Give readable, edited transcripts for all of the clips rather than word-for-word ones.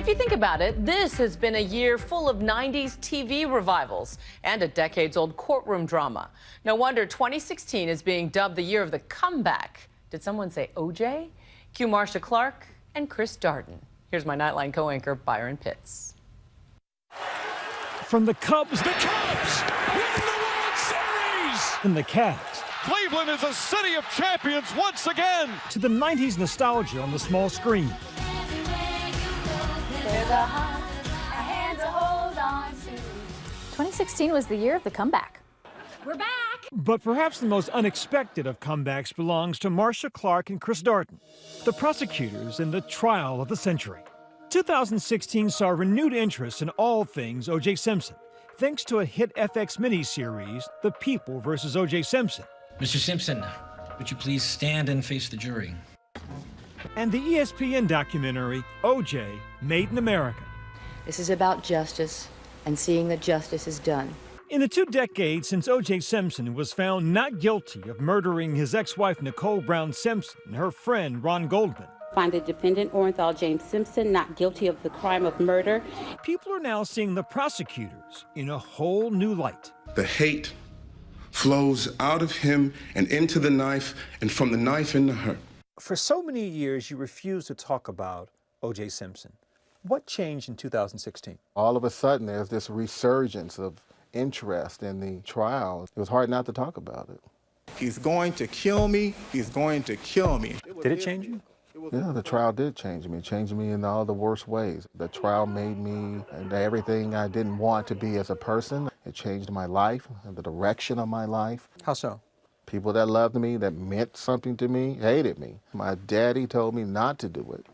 you think about it, this has been a year full of 90s TV revivals and a decades-old courtroom drama. No wonder 2016 is being dubbed the year of the comeback. Did someone say OJ? Cue Marcia Clark and Chris Darden. Here's my Nightline co-anchor, Byron Pitts. From the Cubs win the World Series! And the Cavs. Cleveland is a city of champions once again! To the 90s nostalgia on the small screen. There's a hand to hold on to. 2016 was the year of the comeback. We're back! But perhaps the most unexpected of comebacks belongs to Marcia Clark and Chris Darden, the prosecutors in the trial of the century. 2016 saw renewed interest in all things O.J. Simpson, thanks to a hit FX miniseries, The People vs. O.J. Simpson. Mr. Simpson, would you please stand and face the jury? And the ESPN documentary, O.J. Made in America. This is about justice and seeing that justice is done. In the 2 decades since O.J. Simpson was found not guilty of murdering his ex-wife Nicole Brown Simpson and her friend Ron Goldman, find the defendant, Orenthal James Simpson, not guilty of the crime of murder. people are now seeing the prosecutors in a whole new light. The hate flows out of him and into the knife, and from the knife into her. For so many years, you refused to talk about O.J. Simpson. What changed in 2016? All of a sudden, there's this resurgence of interest in the trial. It was hard not to talk about it. He's going to kill me. He's going to kill me. Did it change you? Yeah, the trial did change me. It changed me in all the worst ways. The trial made me and everything I didn't want to be as a person. It changed my life and the direction of my life. How so? People that loved me, that meant something to me, hated me. My daddy told me not to do it.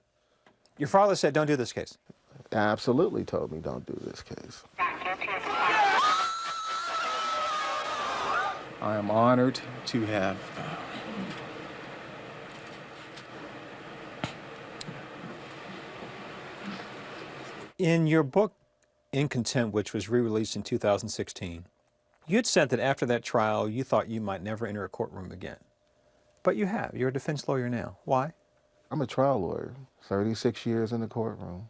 Your father said, don't do this case. Absolutely told me don't do this case. I am honored to have In your book, In Contempt, which was re-released in 2016, you had said that after that trial, you thought you might never enter a courtroom again. But you have. You're a defense lawyer now. Why? I'm a trial lawyer, 36 years in the courtroom.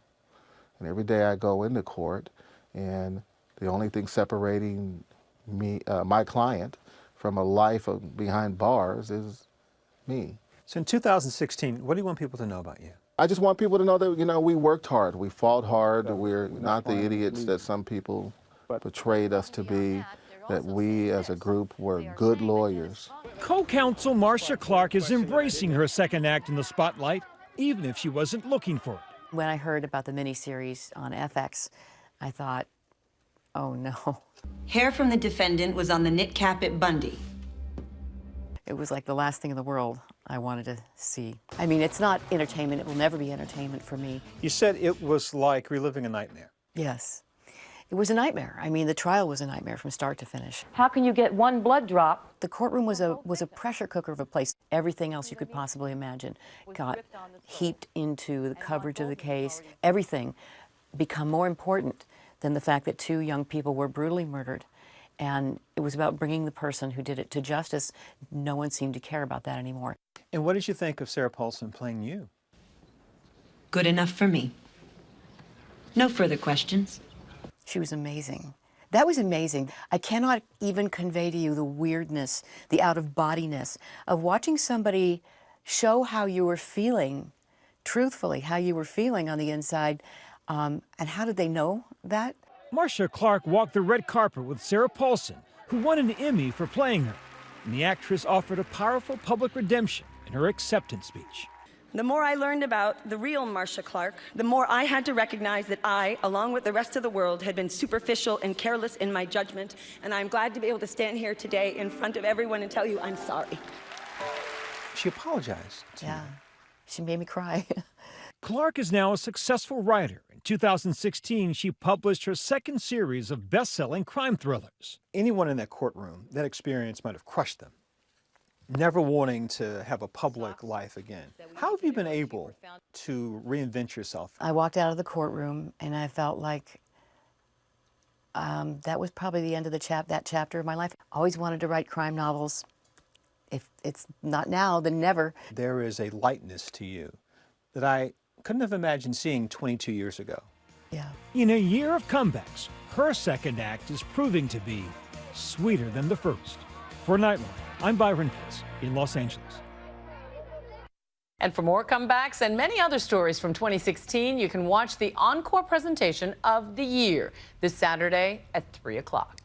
And every day I go into court, and the only thing separating me, my client from a life behind bars is me. So in 2016, what do you want people to know about you? I just want people to know that, you know, we worked hard, we fought hard, we're not the idiots that some people portrayed us to be, that we as a group were good lawyers. Co-counsel Marcia Clark is embracing her second act in the spotlight, even if she wasn't looking for it. When I heard about the miniseries on FX, I thought, oh no. Hair from the defendant was on the knit cap at Bundy. It was like the last thing in the world I wanted to see. I mean, it's not entertainment. It will never be entertainment for me. You said it was like reliving a nightmare. Yes. It was a nightmare. I mean, the trial was a nightmare from start to finish. How can you get one blood drop? The courtroom was a pressure cooker of a place. Everything else you could possibly imagine got heaped into the coverage of the case. Everything became more important than the fact that 2 young people were brutally murdered. And it was about bringing the person who did it to justice. No one seemed to care about that anymore. And what did you think of Sarah Paulson playing you? Good enough for me. No further questions. She was amazing. That was amazing. I cannot even convey to you the weirdness, the out-of-bodiness of watching somebody show how you were feeling, truthfully, how you were feeling on the inside. And how did they know that? Marcia Clark walked the red carpet with Sarah Paulson, who won an Emmy for playing her. And the actress offered a powerful public redemption in her acceptance speech. The more I learned about the real Marcia Clark, the more I had to recognize that I, along with the rest of the world, had been superficial and careless in my judgment. And I'm glad to be able to stand here today in front of everyone and tell you I'm sorry. She apologized to you. She made me cry. Clark is now a successful writer. In 2016, she published her second series of best-selling crime thrillers. Anyone in that courtroom, that experience might have crushed them, never wanting to have a public life again. How have you been able to reinvent yourself? I walked out of the courtroom and I felt like that was probably the end of that chapter of my life. I always wanted to write crime novels. If it's not now, then never. There is a lightness to you that I couldn't have imagined seeing 22 years ago. Yeah. In a year of comebacks, her second act is proving to be sweeter than the first. For Nightline, I'm Byron Pitts in Los Angeles. And for more comebacks and many other stories from 2016, you can watch the encore presentation of the year this Saturday at 3 o'clock.